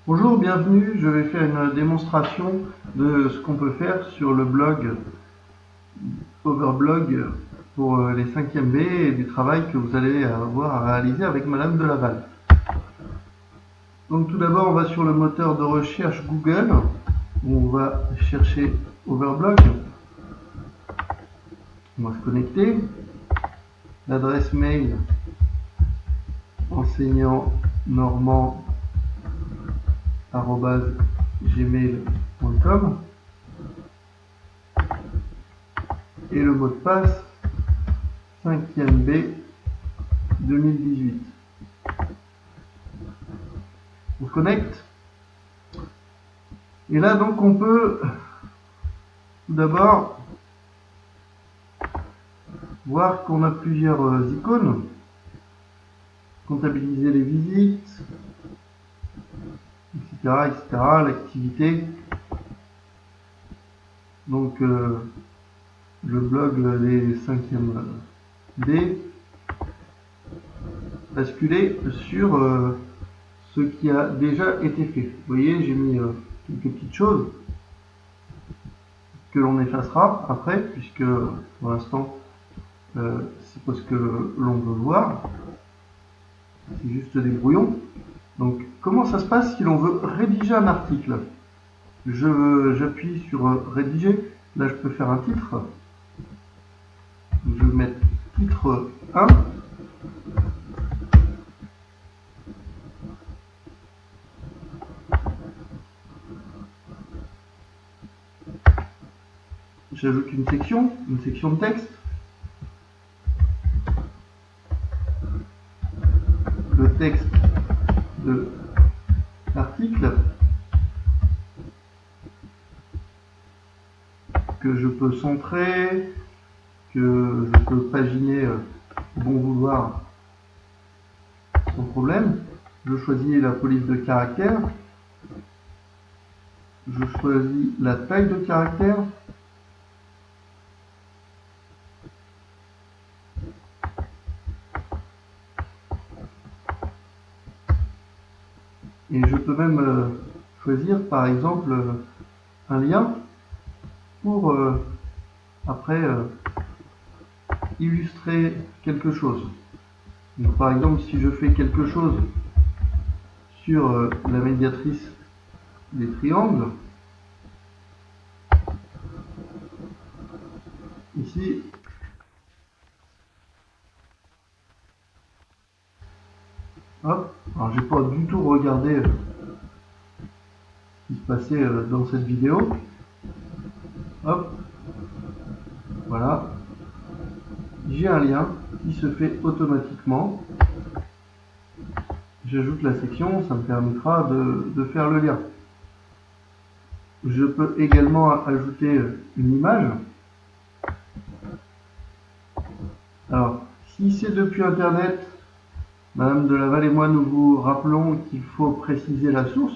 Bonjour, bienvenue. Je vais faire une démonstration de ce qu'on peut faire sur le blog Overblog pour les 5e B et du travail que vous allez avoir à réaliser avec Madame de Laval. Donc tout d'abord, on va sur le moteur de recherche Google, où on va chercher Overblog. On va se connecter. L'adresse mail enseignantnormand@gmail.com et le mot de passe 5e B 2018. On se connecte et là donc on peut tout d'abord voir qu'on a plusieurs icônes, comptabiliser les visites, etc., l'activité, donc le blog des 5e B, basculer sur ce qui a déjà été fait. Vous voyez, j'ai mis quelques petites choses que l'on effacera après, puisque pour l'instant c'est pas ce que l'on veut voir, c'est juste des brouillons. Donc comment ça se passe si l'on veut rédiger un article? J'appuie sur rédiger, là je peux faire un titre, je vais mettre titre 1, j'ajoute une section de texte, le texte de l'article que je peux centrer, que je peux paginer au bon vouloir sans problème. Je choisis la police de caractère, je choisis la taille de caractère, et je peux même choisir par exemple un lien pour après illustrer quelque chose. Donc, par exemple, si je fais quelque chose sur la médiatrice des triangles, ici hop, alors j'ai pas du tout regardé ce qui se passait dans cette vidéo. Hop, voilà, j'ai un lien qui se fait automatiquement. J'ajoute la section, ça me permettra de faire le lien. Je peux également ajouter une image. Alors, si c'est depuis Internet, Madame de Laval et moi nous vous rappelons qu'il faut préciser la source.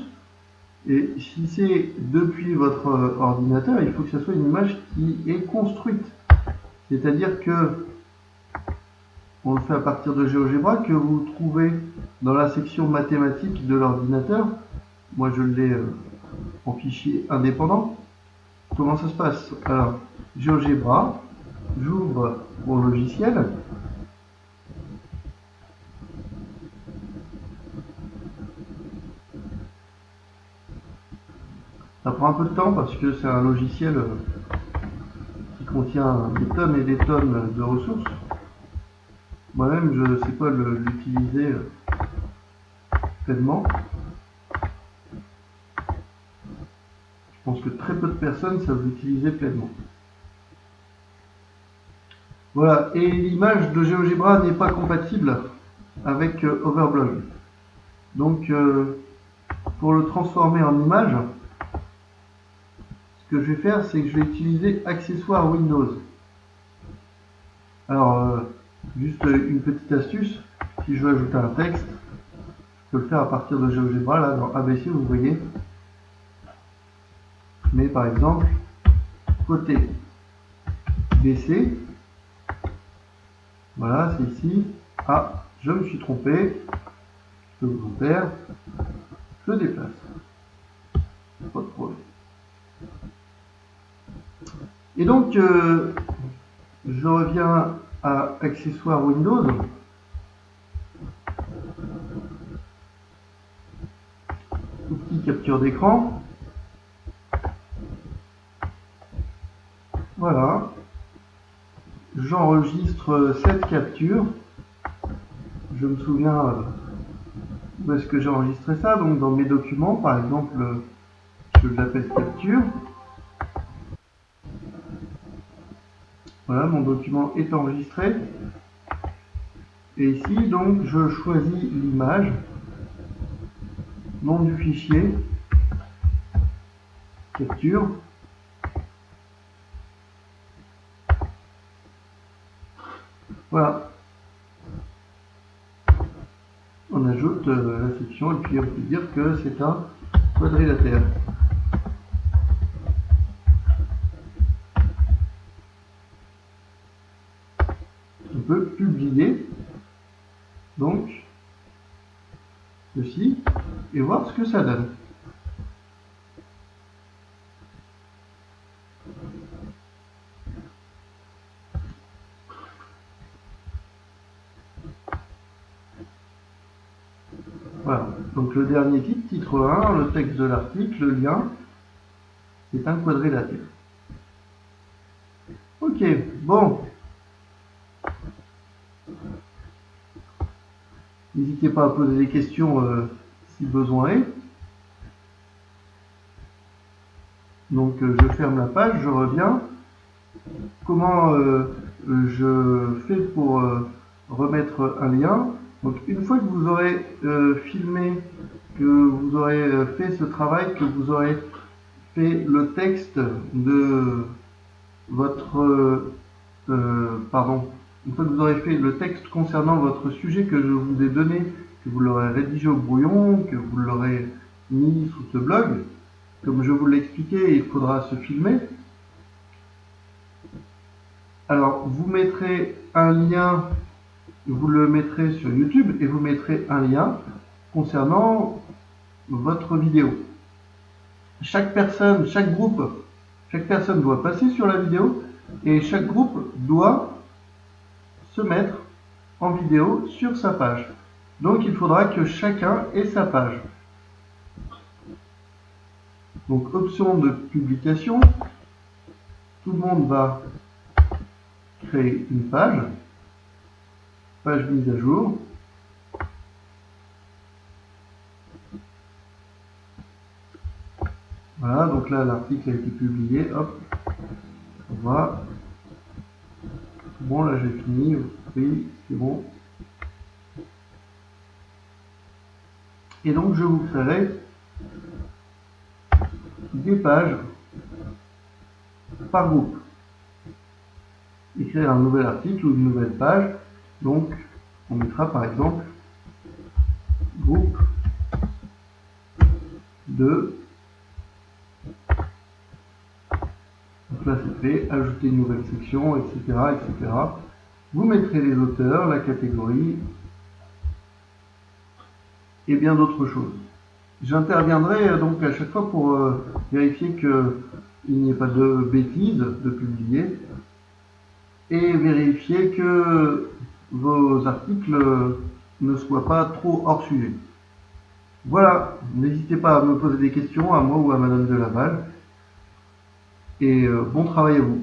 Et si c'est depuis votre ordinateur, il faut que ce soit une image qui est construite. C'est-à-dire que on le fait à partir de GeoGebra, que vous trouvez dans la section mathématiques de l'ordinateur. Moi je l'ai en fichier indépendant. Comment ça se passe? Alors, GeoGebra, j'ouvre mon logiciel. Ça prend un peu de temps parce que c'est un logiciel qui contient des tonnes et des tonnes de ressources. Moi-même, je ne sais pas l'utiliser pleinement. Je pense que très peu de personnes savent l'utiliser pleinement. Voilà, et l'image de GeoGebra n'est pas compatible avec Overblog. Donc, pour le transformer en image, ce que je vais faire, c'est que je vais utiliser Accessoires Windows. Alors, juste une petite astuce, si je veux ajouter un texte, je peux le faire à partir de GeoGebra, là dans ABC, vous voyez. Mais par exemple, côté BC, voilà, c'est ici. Ah, je me suis trompé. Je peux vous faire, je déplace. Et donc, je reviens à accessoires Windows. Outil capture d'écran. Voilà. J'enregistre cette capture. Je me souviens où est-ce que j'ai enregistré ça. Donc dans mes documents, par exemple, je l'appelle capture. Voilà, mon document est enregistré. Et ici, donc, je choisis l'image, nom du fichier, capture. Voilà. On ajoute la section et puis on peut dire que c'est un quadrilatère. On peut publier donc ceci et voir ce que ça donne. Voilà, donc le dernier titre, titre 1, le texte de l'article, le lien, c'est un quadrilatère. Ok, bon. N'hésitez pas à poser des questions si besoin est. Donc je ferme la page, je reviens. Comment je fais pour remettre un lien? Donc une fois que vous aurez filmé, que vous aurez fait ce travail, que vous aurez fait le texte de votre une fois que vous aurez fait le texte concernant votre sujet que je vous ai donné, que vous l'aurez rédigé au brouillon, que vous l'aurez mis sous ce blog, comme je vous l'ai expliqué, il faudra se filmer. Alors, vous mettrez un lien, vous le mettrez sur YouTube et vous mettrez un lien concernant votre vidéo. Chaque personne, chaque personne doit passer sur la vidéo et chaque groupe doit se mettre en vidéo sur sa page. Donc il faudra que chacun ait sa page. Donc option de publication, tout le monde va créer une page, page mise à jour. Voilà, donc là l'article a été publié, hop, on voit. Bon, là j'ai fini, oui, c'est bon. Et donc je vous créerai des pages par groupe. Écrire un nouvel article ou une nouvelle page. Donc on mettra par exemple groupe de. Donc là c'est fait, ajouter une nouvelle section, etc., etc. Vous mettrez les auteurs, la catégorie et bien d'autres choses. J'interviendrai donc à chaque fois pour vérifier qu'il n'y ait pas de bêtises de publier et vérifier que vos articles ne soient pas trop hors sujet. Voilà, n'hésitez pas à me poser des questions à moi ou à Madame de Laval et bon travail à vous.